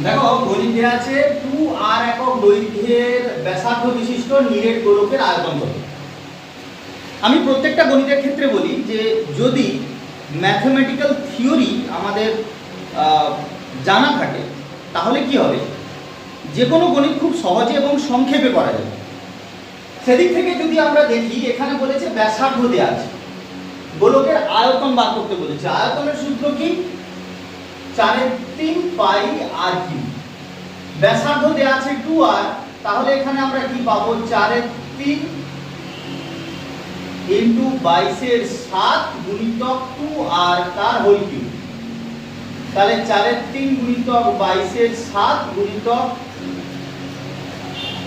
দেখো গণিতে আছে 2r একক দৈর্ঘ্যের ব্যাসার্ধ বিশিষ্ট নিরেট গোলকের আয়তন কত। আমি প্রত্যেকটা গণিতের ক্ষেত্রে বলি যে যদি ম্যাথমেটিক্যাল থিওরি আমাদের জানা থাকে তাহলে কি হবে, যে কোনো গণিত খুব সহজে এবং সংক্ষেপে করা যাবে। সেদিক থেকে যদি আমরা দেখি, এখানে বলেছে ব্যাসার্ধ দেওয়া আছে, গোলকের আয়তন বার করতে বলেছে। আয়তনের সূত্র কি? 4/3 পাই আর কিউ। ব্যাসার্ধ দেওয়া আছে 2r, তাহলে এখানে আমরা কি পাবো? 4/3 ইন্টু 22/7 গুণিতক 2r তার হোল কিউব। তাহলে 4/3 গুণিতক 22/7 গুণিতক 2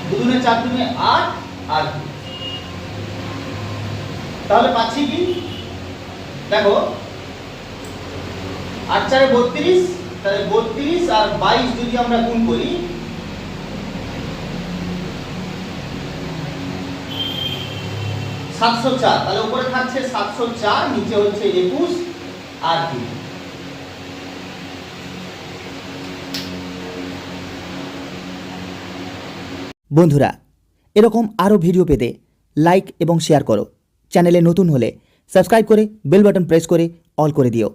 দুগুণে 4 দুগুণে 8 আর তাহলে পাচ্ছি কি? দেখো 8 4 32, তাহলে 32 আর 22 যদি আমরা গুণ করি, $704। তাহলে উপরে থাকছে 704, নিচে হচ্ছে 21 আর কি। বন্ধুরা, এরকম আরও ভিডিও পেতে লাইক এবং শেয়ার করো। চ্যানেলে নতুন হলে সাবস্ক্রাইব করে বেল বাটন প্রেস করে অল করে দিও।